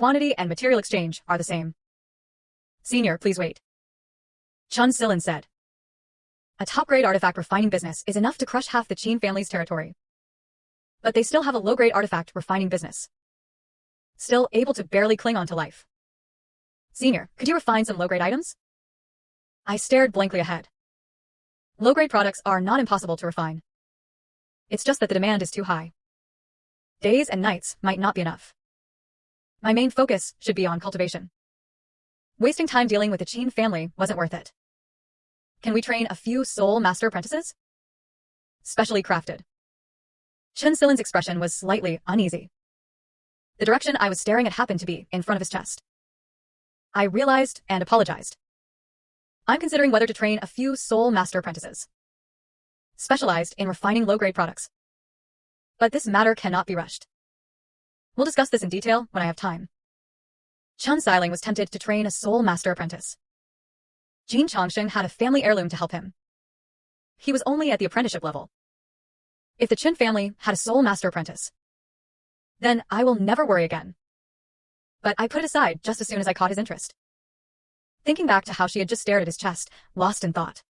quantity and material exchange are the same. Senior, please wait. Chun Silin said. A top-grade artifact refining business is enough to crush half the Qin family's territory. But they still have a low-grade artifact refining business. Still able to barely cling on to life. Senior, could you refine some low-grade items? I stared blankly ahead. Low-grade products are not impossible to refine. It's just that the demand is too high. Days and nights might not be enough. My main focus should be on cultivation. Wasting time dealing with the Qin family wasn't worth it. Can we train a few soul master apprentices? Specially crafted. Chun Silin's expression was slightly uneasy. The direction I was staring at happened to be in front of his chest. I realized and apologized. I'm considering whether to train a few soul master apprentices, specialized in refining low-grade products. But this matter cannot be rushed. We'll discuss this in detail when I have time. Chun Siling was tempted to train a soul master apprentice. Jin Chongsheng had a family heirloom to help him. He was only at the apprenticeship level. If the Qin family had a soul master apprentice, then I will never worry again. But I put it aside just as soon as I caught his interest. Thinking back to how she had just stared at his chest, lost in thought.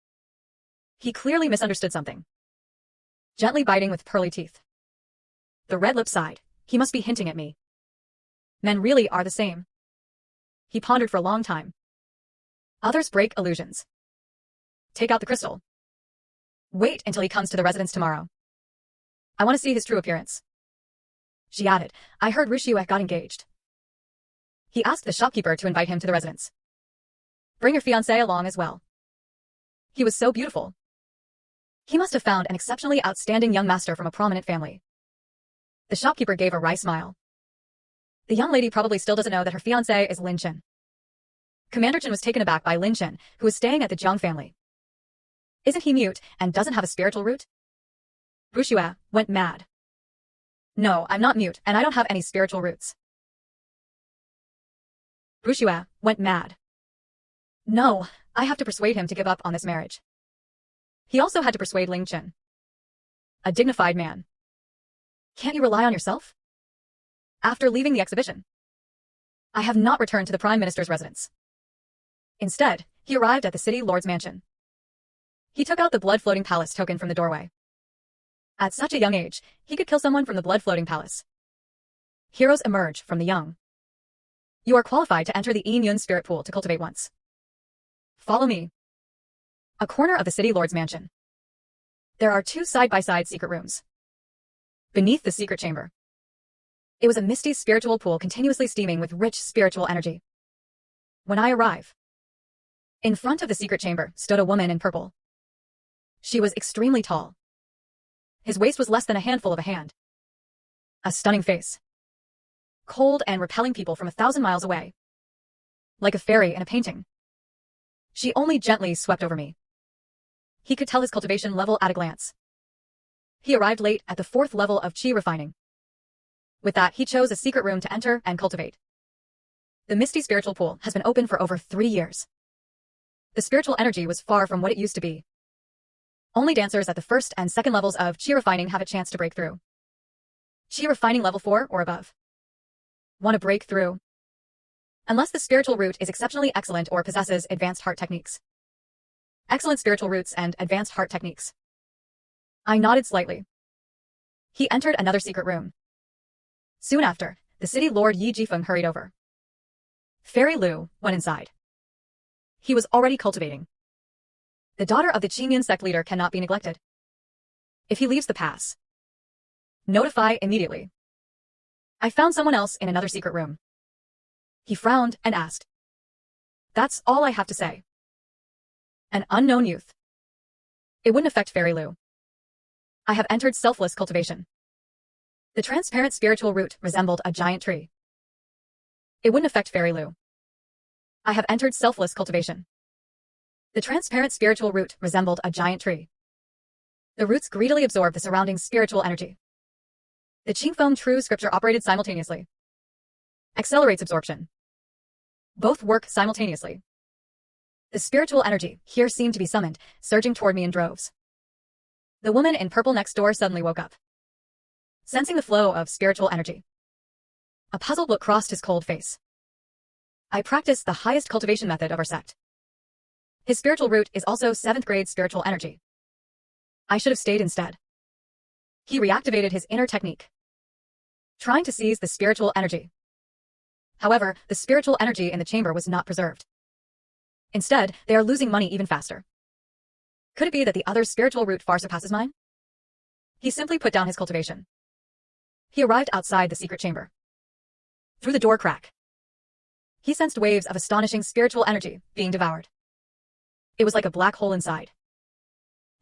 He clearly misunderstood something. Gently biting with pearly teeth. The red lip sighed. He must be hinting at me. Men really are the same. He pondered for a long time. Others break illusions. Take out the crystal. Wait until he comes to the residence tomorrow. I want to see his true appearance. She added, I heard Rushue got engaged. He asked the shopkeeper to invite him to the residence. Bring your fiancé along as well. He was so beautiful. He must have found an exceptionally outstanding young master from a prominent family. The shopkeeper gave a wry smile. The young lady probably still doesn't know that her fiancé is Lin Chen. Commander Chen was taken aback by Lin Chen, who was staying at the Jiang family. Isn't he mute and doesn't have a spiritual root? Rushue went mad. No, I'm not mute, and I don't have any spiritual roots. Rushue went mad. No, I have to persuade him to give up on this marriage. He also had to persuade Ling Chen. A dignified man. Can't you rely on yourself? After leaving the exhibition, I have not returned to the Prime Minister's residence. Instead, he arrived at the City Lord's mansion. He took out the blood-floating palace token from the doorway. At such a young age, he could kill someone from the blood-floating palace. Heroes emerge from the young. You are qualified to enter the Yin Yun spirit pool to cultivate once. Follow me. A corner of the City Lord's mansion. There are two side-by-side secret rooms. Beneath the secret chamber, it was a misty spiritual pool continuously steaming with rich spiritual energy. When I arrive, in front of the secret chamber stood a woman in purple. She was extremely tall. His waist was less than a handful of a hand. A stunning face. Cold and repelling people from 1,000 miles away. Like a fairy in a painting. She only gently swept over me. He could tell his cultivation level at a glance. He arrived late at the 4th level of Qi refining. With that, he chose a secret room to enter and cultivate. The misty spiritual pool has been open for over 3 years. The spiritual energy was far from what it used to be. Only dancers at the 1st and 2nd levels of Qi refining have a chance to break through. Qi refining level 4 or above. Want to break through? Unless the spiritual root is exceptionally excellent or possesses advanced heart techniques. Excellent spiritual roots and advanced heart techniques. I nodded slightly. He entered another secret room. Soon after, the city lord Yi Jifeng hurried over. Fairy Lu went inside. He was already cultivating. The daughter of the Qingyun sect leader cannot be neglected. If he leaves the pass, notify immediately. I found someone else in another secret room. He frowned and asked. That's all I have to say. An unknown youth. It wouldn't affect Fairy Lu. I have entered selfless cultivation. The transparent spiritual root resembled a giant tree. It wouldn't affect Fairy Lu. I have entered selfless cultivation. The transparent spiritual root resembled a giant tree. The roots greedily absorbed the surrounding spiritual energy. The Qingfeng True Scripture operated simultaneously. Accelerates absorption. Both work simultaneously. The spiritual energy here seemed to be summoned, surging toward me in droves. The woman in purple next door suddenly woke up. Sensing the flow of spiritual energy. A puzzled look crossed his cold face. I practice the highest cultivation method of our sect. His spiritual root is also 7th grade spiritual energy. I should have stayed instead. He reactivated his inner technique, trying to seize the spiritual energy. However, the spiritual energy in the chamber was not preserved. Instead, they are losing money even faster. Could it be that the other's spiritual root far surpasses mine? He simply put down his cultivation. He arrived outside the secret chamber. Through the door crack, he sensed waves of astonishing spiritual energy being devoured. It was like a black hole inside.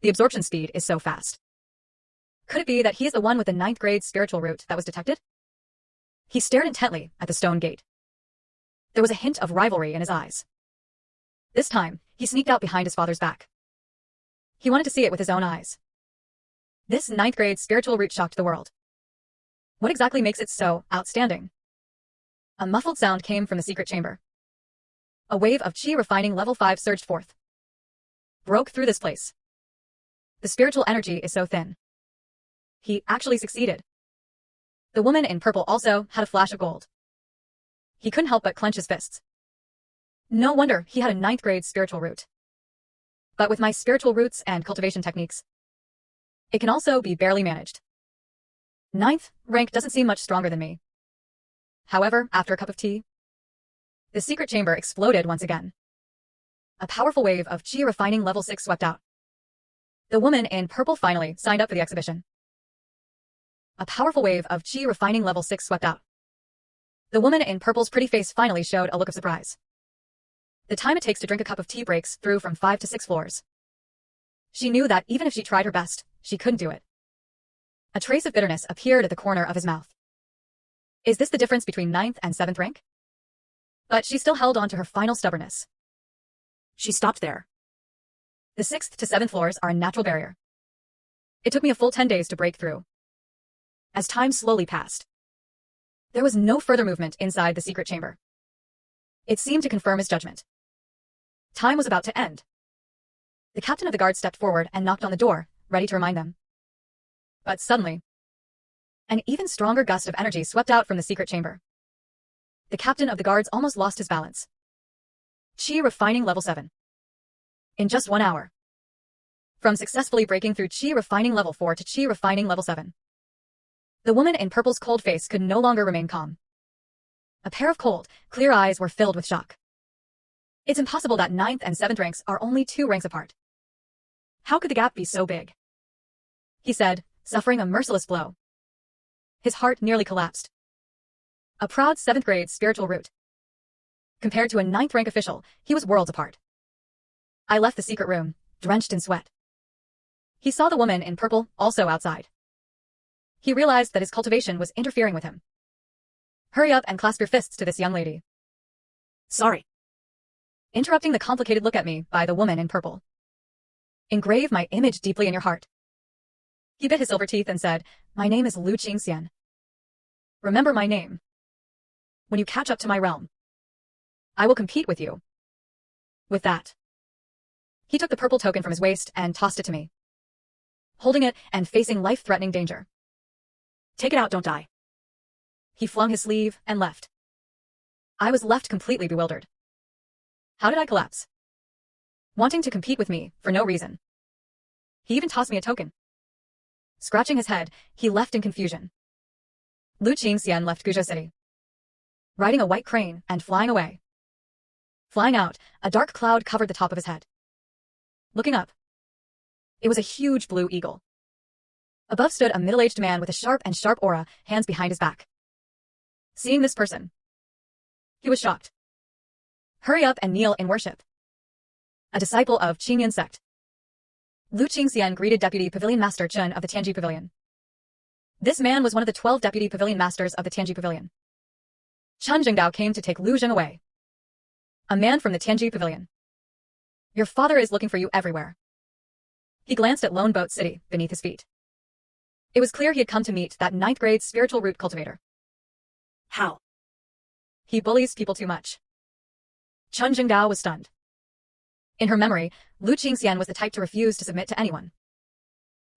The absorption speed is so fast. Could it be that he is the one with the 9th grade spiritual root that was detected? He stared intently at the stone gate. There was a hint of rivalry in his eyes. This time, he sneaked out behind his father's back. He wanted to see it with his own eyes. This 9th grade spiritual root shocked the world. What exactly makes it so outstanding? A muffled sound came from the secret chamber. A wave of chi refining level 5 surged forth. Broke through this place. The spiritual energy is so thin. He actually succeeded. The woman in purple also had a flash of gold. He couldn't help but clench his fists. No wonder he had a 9th grade spiritual root. But with my spiritual roots and cultivation techniques, it can also be barely managed. 9th rank doesn't seem much stronger than me. However, after a cup of tea, the secret chamber exploded once again. A powerful wave of chi refining level 6 swept out. The woman in purple finally signed up for the exhibition. A powerful wave of chi refining level 6 swept out. The woman in purple's pretty face finally showed a look of surprise. The time it takes to drink a cup of tea breaks through from 5 to 6 floors. She knew that even if she tried her best, she couldn't do it. A trace of bitterness appeared at the corner of his mouth. Is this the difference between 9th and 7th rank? But she still held on to her final stubbornness. She stopped there. The 6th to 7th floors are a natural barrier. It took me a full 10 days to break through. As time slowly passed, there was no further movement inside the secret chamber. It seemed to confirm his judgment. Time was about to end. The captain of the guard stepped forward and knocked on the door, ready to remind them. But suddenly, an even stronger gust of energy swept out from the secret chamber. The captain of the guards almost lost his balance. Chi refining level 7. In just 1 hour. From successfully breaking through chi refining level 4 to chi refining level 7. The woman in purple's cold face could no longer remain calm. A pair of cold, clear eyes were filled with shock. It's impossible that 9th and 7th ranks are only 2 ranks apart. How could the gap be so big? He said, suffering a merciless blow. His heart nearly collapsed. A proud 7th grade spiritual root. Compared to a 9th rank official, he was worlds apart. I left the secret room, drenched in sweat. He saw the woman in purple also outside. He realized that his cultivation was interfering with him. Hurry up and clasp your fists to this young lady. Sorry. Interrupting the complicated look at me by the woman in purple. Engrave my image deeply in your heart. He bit his silver teeth and said, My name is Lu Zheng. Remember my name. When you catch up to my realm, I will compete with you. With that, he took the purple token from his waist and tossed it to me. Holding it and facing life-threatening danger. Take it out, don't die. He flung his sleeve and left. I was left completely bewildered. How did I collapse? Wanting to compete with me for no reason. He even tossed me a token. Scratching his head, he left in confusion. Lu Xianxia left Guizhou City, riding a white crane and flying away. Flying out, a dark cloud covered the top of his head. Looking up, it was a huge blue eagle. Above stood a middle-aged man with a sharp aura, hands behind his back. Seeing this person, he was shocked. Hurry up and kneel in worship. A disciple of Qingyan sect. Lu Xianxia greeted Deputy Pavilion Master Chen of the Tianji Pavilion. This man was one of the 12 Deputy Pavilion Masters of the Tianji Pavilion. Chen Jingdao came to take Lu Zheng away. A man from the Tianji Pavilion. Your father is looking for you everywhere. He glanced at Lone Boat City beneath his feet. It was clear he had come to meet that 9th grade spiritual root cultivator. How? He bullies people too much. Chen Jingdao was stunned. In her memory, Lu Xianxia was the type to refuse to submit to anyone.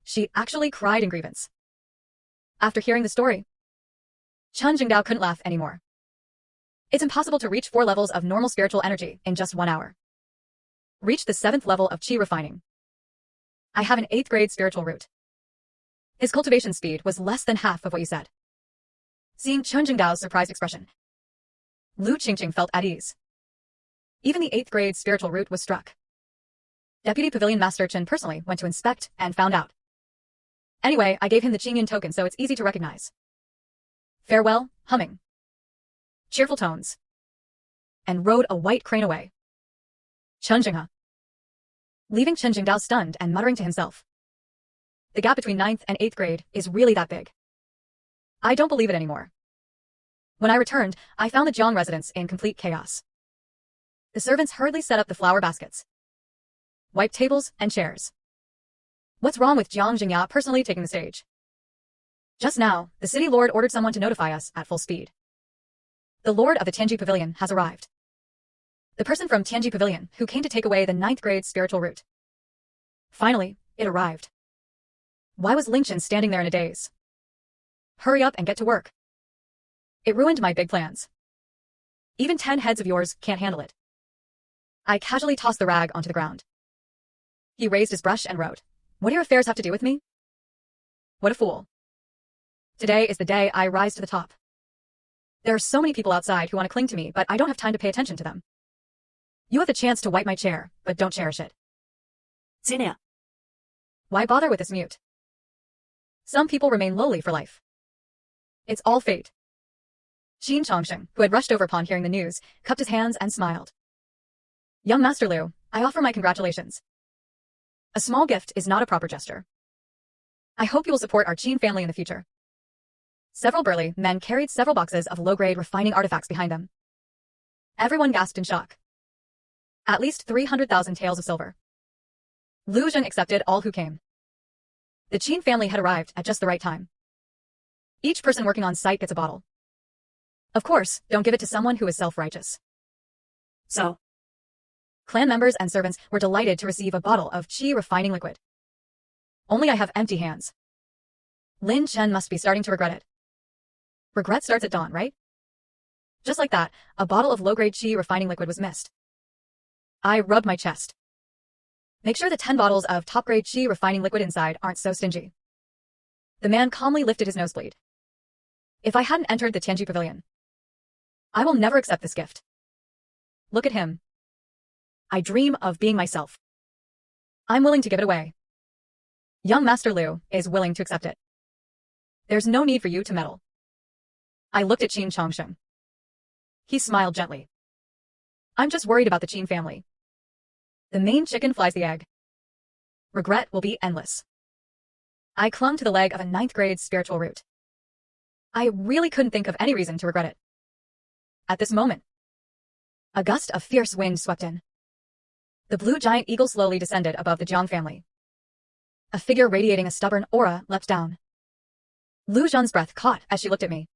She actually cried in grievance. After hearing the story, Chen Jingdao couldn't laugh anymore. It's impossible to reach 4 levels of normal spiritual energy in just 1 hour. Reach the 7th level of qi refining. I have an 8th grade spiritual root. His cultivation speed was less than half of what you said. Seeing Chen Jingdao's surprised expression, Lu Qingqing felt at ease. Even the 8th grade spiritual root was struck. Deputy Pavilion Master Chen personally went to inspect and found out. Anyway, I gave him the Qingyan token so it's easy to recognize. Farewell, humming. Cheerful tones. And rode a white crane away. Chen Jinghe. Leaving Chen Jingdao stunned and muttering to himself. The gap between 9th and 8th grade is really that big. I don't believe it anymore. When I returned, I found the Jiang residence in complete chaos. The servants hurriedly set up the flower baskets, wiped tables and chairs. What's wrong with Jiang Jingya personally taking the stage? Just now, the city lord ordered someone to notify us at full speed. The lord of the Tianji Pavilion has arrived. The person from Tianji Pavilion who came to take away the 9th grade spiritual root. Finally, it arrived. Why was Lingchen standing there in a daze? Hurry up and get to work. It ruined my big plans. Even 10 heads of yours can't handle it. I casually tossed the rag onto the ground. He raised his brush and wrote, "What do your affairs have to do with me? What a fool. Today is the day I rise to the top. There are so many people outside who want to cling to me, but I don't have time to pay attention to them. You have the chance to wipe my chair, but don't cherish it. Xianxia. Why bother with this mute? Some people remain lowly for life. It's all fate." Xianxia, who had rushed over upon hearing the news, cupped his hands and smiled. "Young Master Lu, I offer my congratulations. A small gift is not a proper gesture. I hope you will support our Qin family in the future." Several burly men carried several boxes of low-grade refining artifacts behind them. Everyone gasped in shock. At least 300,000 taels of silver. Lu Zheng accepted all who came. The Qin family had arrived at just the right time. Each person working on site gets a bottle. Of course, don't give it to someone who is self-righteous. So, clan members and servants were delighted to receive a bottle of qi refining liquid. Only I have empty hands. Lin Chen must be starting to regret it. Regret starts at dawn, right? Just like that, a bottle of low-grade qi refining liquid was missed. I rubbed my chest. Make sure the 10 bottles of top-grade qi refining liquid inside aren't so stingy. The man calmly lifted his nosebleed. If I hadn't entered the Tianji Pavilion, I will never accept this gift. Look at him. I dream of being myself. I'm willing to give it away. Young Master Lu is willing to accept it. There's no need for you to meddle. I looked at Qin Chongsheng. He smiled gently. I'm just worried about the Qin family. The main chicken flies the egg. Regret will be endless. I clung to the leg of a 9th grade spiritual root. I really couldn't think of any reason to regret it. At this moment, a gust of fierce wind swept in. The blue giant eagle slowly descended above the Jiang family. A figure radiating a stubborn aura leapt down. Lu Zhen's breath caught as she looked at me.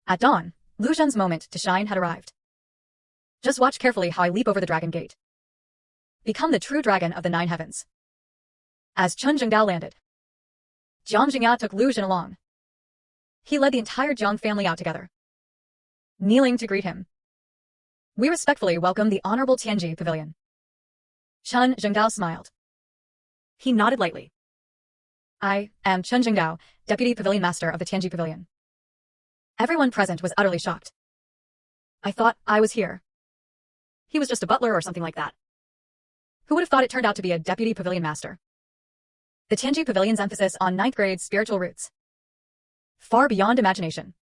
At dawn, Lu Zhen's moment to shine had arrived. Just watch carefully how I leap over the dragon gate. Become the true dragon of the 9 heavens. As Chen Jingdao landed, Jiang Jingya took Lu Zhen along. He led the entire Jiang family out together, kneeling to greet him. We respectfully welcome the Honorable Tianji Pavilion. Chen Jingdao smiled. He nodded lightly. I am Chen Jingdao, Deputy Pavilion Master of the Tianji Pavilion. Everyone present was utterly shocked. I thought I was here. He was just a butler or something like that. Who would have thought it turned out to be a Deputy Pavilion Master? The Tianji Pavilion's emphasis on 9th grade spiritual roots. Far beyond imagination.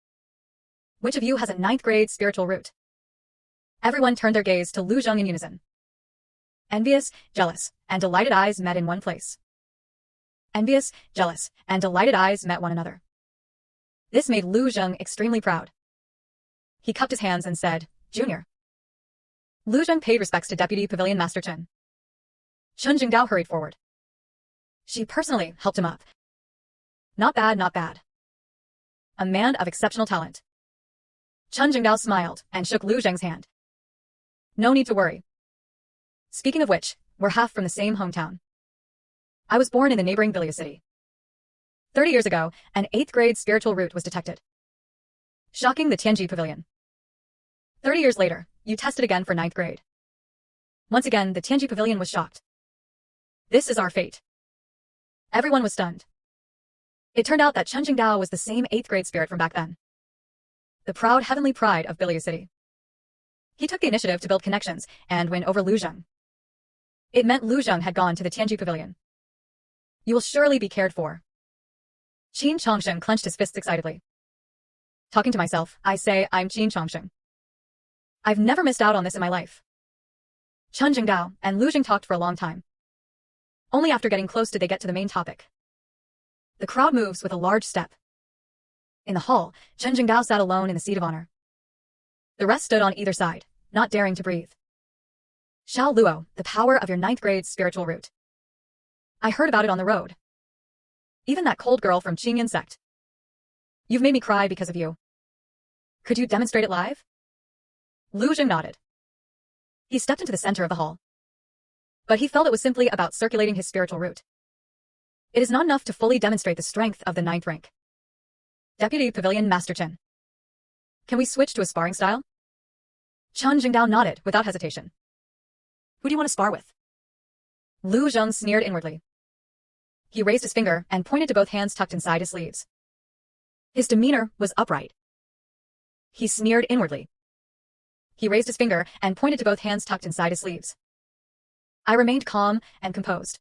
Which of you has a 9th grade spiritual root? Everyone turned their gaze to Lu Zheng in unison. Envious, jealous, and delighted eyes met in one place. Envious, jealous, and delighted eyes met one another. This made Lu Zheng extremely proud. He cupped his hands and said, "Junior." Lu Zheng paid respects to Deputy Pavilion Master Chen. Chen Jingdao hurried forward. She personally helped him up. Not bad, not bad. A man of exceptional talent. Chen Jingdao smiled and shook Lu Zheng's hand. No need to worry. Speaking of which, we're half from the same hometown. I was born in the neighboring Villia city. 30 years ago, an 8th grade spiritual root was detected. Shocking the Tianji Pavilion. 30 years later, you tested again for 9th grade. Once again, the Tianji Pavilion was shocked. This is our fate. Everyone was stunned. It turned out that Chen Jingdao was the same 8th grade spirit from back then. The proud heavenly pride of Bilia City. He took the initiative to build connections and win over Lu Zheng. It meant Lu Zheng had gone to the Tianji Pavilion. You will surely be cared for. Qin Chongsheng clenched his fists excitedly. Talking to myself, I say I'm Qin Chongsheng. I've never missed out on this in my life. Chen Jingdao and Lu Zheng talked for a long time. Only after getting close did they get to the main topic. The crowd moves with a large step. In the hall, Chen Jingdao sat alone in the seat of honor. The rest stood on either side, not daring to breathe. Xiao Luo, the power of your 9th grade spiritual root. I heard about it on the road. Even that cold girl from Qingyan sect. You've made me cry because of you. Could you demonstrate it live? Lu Zheng nodded. He stepped into the center of the hall. But he felt it was simply about circulating his spiritual root. It is not enough to fully demonstrate the strength of the 9th rank. Deputy Pavilion Master Chen. Can we switch to a sparring style? Chen Jingdao nodded without hesitation. Who do you want to spar with? Lu Zheng sneered inwardly. He raised his finger and pointed to both hands tucked inside his sleeves. His demeanor was upright. He sneered inwardly. He raised his finger and pointed to both hands tucked inside his sleeves. I remained calm and composed.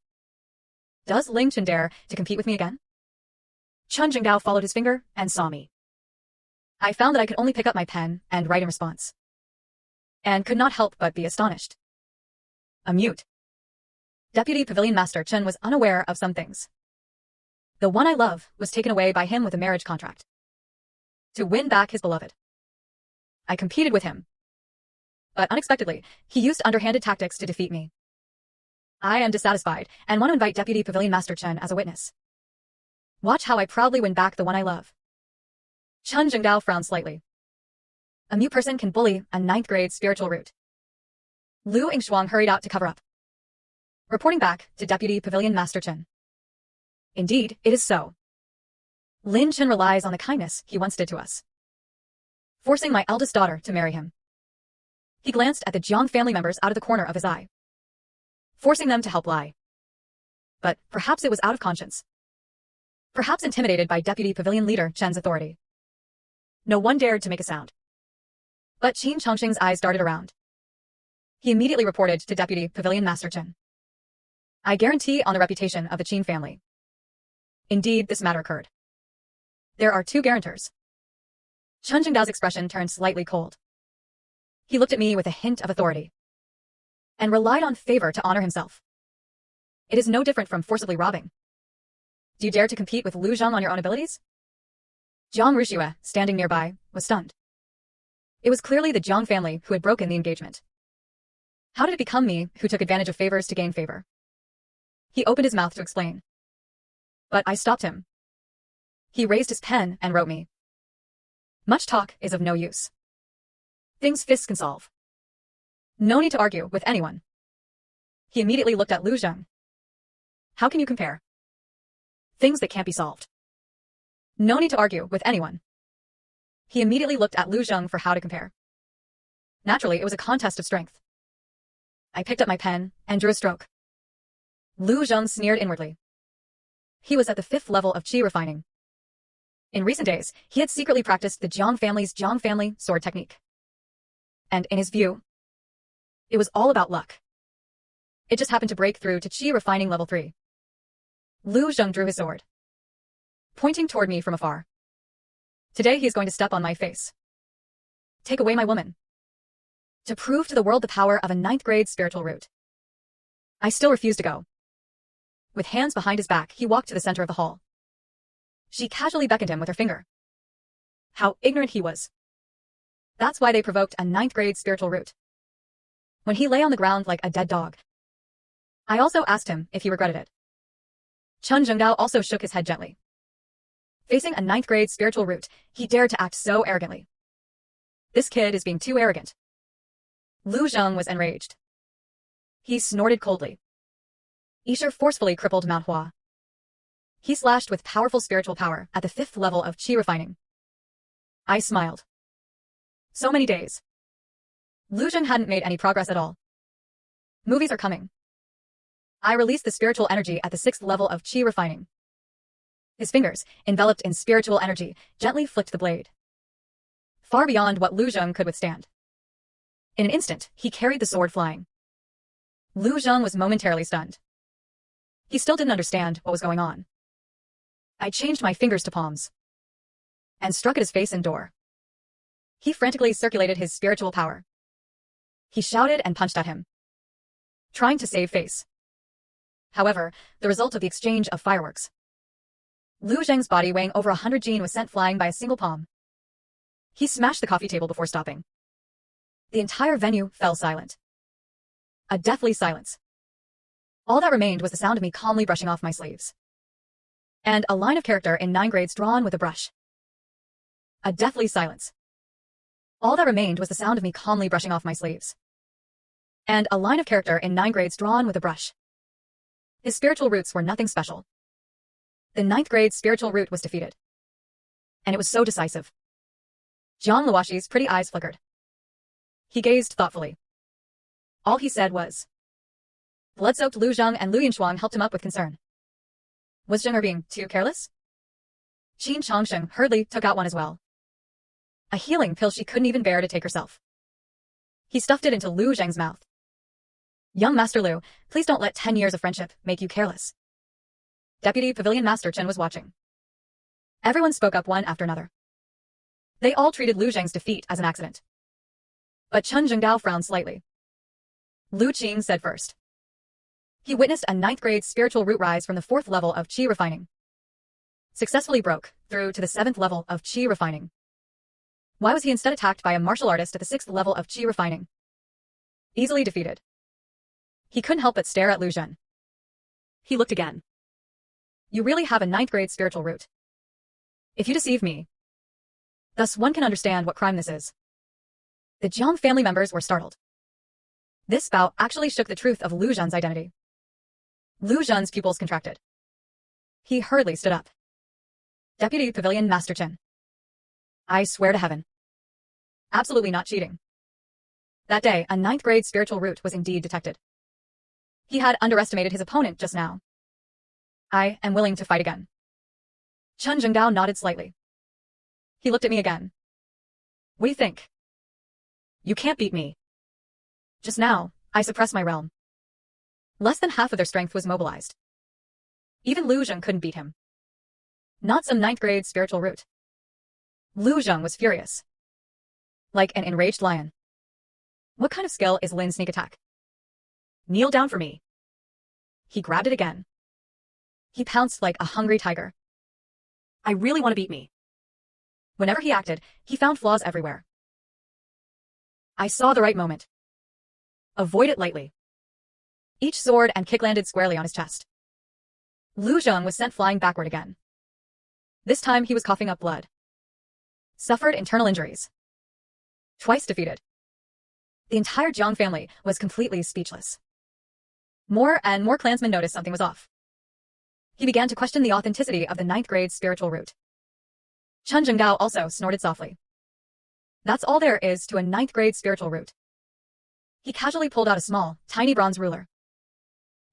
Does Ling Chen dare to compete with me again? Chen Jingdao followed his finger and saw me. I found that I could only pick up my pen and write in response. And could not help but be astonished. A mute. Deputy Pavilion Master Chen was unaware of some things. The one I love was taken away by him with a marriage contract. To win back his beloved. I competed with him. But unexpectedly, he used underhanded tactics to defeat me. I am dissatisfied and want to invite Deputy Pavilion Master Chen as a witness. Watch how I proudly win back the one I love. Chen Jingdao frowned slightly. A mute person can bully a 9th grade spiritual root. Lu Yingshuang hurried out to cover up. Reporting back to Deputy Pavilion Master Chen. Indeed, it is so. Lin Chen relies on the kindness he once did to us, forcing my eldest daughter to marry him. He glanced at the Jiang family members out of the corner of his eye, forcing them to help lie. But perhaps it was out of conscience. Perhaps intimidated by Deputy Pavilion Leader Chen's authority. No one dared to make a sound. But Qin Chongsheng's eyes darted around. He immediately reported to Deputy Pavilion Master Chen. I guarantee on the reputation of the Qin family. Indeed, this matter occurred. There are 2 guarantors. Chen Jingdao's expression turned slightly cold. He looked at me with a hint of authority and relied on favor to honor himself. It is no different from forcibly robbing. Do you dare to compete with Lu Zheng on your own abilities? Jiang Ruxue, standing nearby, was stunned. It was clearly the Jiang family who had broken the engagement. How did it become me who took advantage of favors to gain favor? He opened his mouth to explain. But I stopped him. He raised his pen and wrote me. Much talk is of no use. Things fists can solve. No need to argue with anyone. He immediately looked at Lu Zheng. How can you compare? Things that can't be solved. No need to argue with anyone. He immediately looked at Lu Zheng for how to compare. Naturally, it was a contest of strength. I picked up my pen and drew a stroke. Lu Zheng sneered inwardly. He was at the 5th level of qi refining. In recent days, he had secretly practiced the Jiang family's Jiang family sword technique. And in his view, it was all about luck. It just happened to break through to qi refining level 3. Lu Zheng drew his sword, pointing toward me from afar. Today he is going to step on my face. Take away my woman. To prove to the world the power of a 9th grade spiritual root. I still refused to go. With hands behind his back, he walked to the center of the hall. She casually beckoned him with her finger. How ignorant he was. That's why they provoked a 9th grade spiritual root. When he lay on the ground like a dead dog, I also asked him if he regretted it. Chen Jingdao also shook his head gently. Facing a 9th grade spiritual root, he dared to act so arrogantly. This kid is being too arrogant. Lu Zheng was enraged. He snorted coldly. Isher forcefully crippled Manhua. He slashed with powerful spiritual power at the 5th level of qi refining. I smiled. So many days. Lu Zheng hadn't made any progress at all. Movies are coming. I released the spiritual energy at the 6th level of Qi refining. His fingers, enveloped in spiritual energy, gently flicked the blade. Far beyond what Lu Zheng could withstand. In an instant, he carried the sword flying. Lu Zheng was momentarily stunned. He still didn't understand what was going on. I changed my fingers to palms and struck at his face and door. He frantically circulated his spiritual power. He shouted and punched at him, trying to save face. However, the result of the exchange of fireworks. Lu Zheng's body weighing over 100 jin was sent flying by a single palm. He smashed the coffee table before stopping. The entire venue fell silent. A deathly silence. All that remained was the sound of me calmly brushing off my sleeves. And a line of character in 9 grades drawn with a brush. A deathly silence. All that remained was the sound of me calmly brushing off my sleeves. And a line of character in 9 grades drawn with a brush. His spiritual roots were nothing special. The 9th grade spiritual root was defeated. And it was so decisive. Jiang Luoxi's pretty eyes flickered. He gazed thoughtfully. All he said was, blood-soaked Lu Zheng and Lu Yinshuang helped him up with concern. Was Zheng being too careless? Qin Changsheng hurriedly took out one as well. A healing pill she couldn't even bear to take herself. He stuffed it into Lu Zheng's mouth. Young Master Lu, please don't let 10 years of friendship make you careless. Deputy Pavilion Master Chen was watching. Everyone spoke up one after another. They all treated Lu Zheng's defeat as an accident. But Chen Zhengdao frowned slightly. Lu Qing said first. He witnessed a 9th grade spiritual root rise from the 4th level of Qi refining. Successfully broke through to the 7th level of Qi refining. Why was he instead attacked by a martial artist at the 6th level of Qi refining? Easily defeated. He couldn't help but stare at Lu Zheng. He looked again. You really have a 9th grade spiritual root. If you deceive me. Thus one can understand what crime this is. The Jiang family members were startled. This bout actually shook the truth of Lu Zheng's identity. Lu Zheng's pupils contracted. He hurriedly stood up. Deputy Pavilion Master Chen. I swear to heaven. Absolutely not cheating. That day, a 9th grade spiritual root was indeed detected. He had underestimated his opponent just now. I am willing to fight again. Chen Zhengdao nodded slightly. He looked at me again. What do you think? You can't beat me. Just now, I suppressed my realm. Less than half of their strength was mobilized. Even Lu Zheng couldn't beat him. Not some 9th grade spiritual root. Lu Zheng was furious. Like an enraged lion. What kind of skill is Lin's sneak attack? Kneel down for me. He grabbed it again. He pounced like a hungry tiger. I really want to beat me. Whenever he acted, he found flaws everywhere. I saw the right moment. Avoid it lightly. Each sword and kick landed squarely on his chest. Lu Zheng was sent flying backward again. This time he was coughing up blood. Suffered internal injuries. Twice defeated. The entire Jiang family was completely speechless. More and more clansmen noticed something was off. He began to question the authenticity of the 9th grade spiritual root. Chen Zhengdao also snorted softly. That's all there is to a 9th grade spiritual root. He casually pulled out a small, tiny bronze ruler.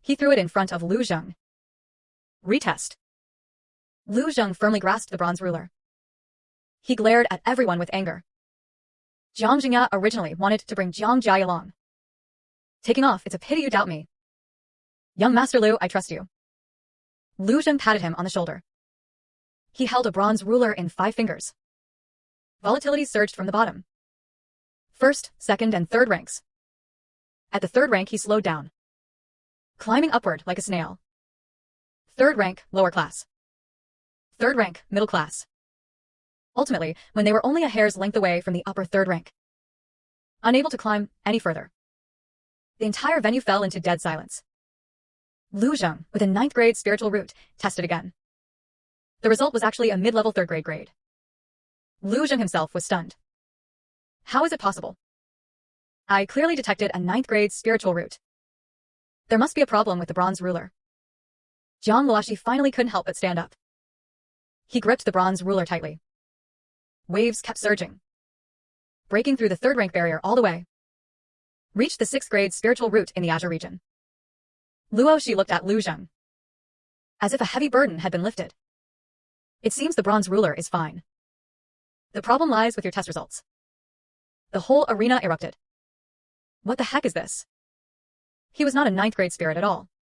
He threw it in front of Lu Zheng. Retest. Lu Zheng firmly grasped the bronze ruler. He glared at everyone with anger. Jiang Jingya originally wanted to bring Jiang Jia along. Taking off, it's a pity you doubt me. Young Master Lu, I trust you. Lu Zheng patted him on the shoulder. He held a bronze ruler in 5 fingers. Volatility surged from the bottom. 1st, 2nd, and 3rd ranks. At the 3rd rank he slowed down. Climbing upward like a snail. 3rd rank, lower class. 3rd rank, middle class. Ultimately, when they were only a hair's length away from the upper 3rd rank. Unable to climb any further. The entire venue fell into dead silence. Lu Zheng, with a 9th grade spiritual root, tested again. The result was actually a mid-level 3rd grade. Lu Zheng himself was stunned. How is it possible? I clearly detected a 9th grade spiritual root. There must be a problem with the bronze ruler. Jiang Luoxi finally couldn't help but stand up. He gripped the bronze ruler tightly. Waves kept surging, breaking through the third-rank barrier all the way. Reached the 6th grade spiritual route in the Azure region. Luo Shi looked at Lu Zheng, as if a heavy burden had been lifted. It seems the bronze ruler is fine. The problem lies with your test results. The whole arena erupted. What the heck is this? He was not a 9th grade spirit at all.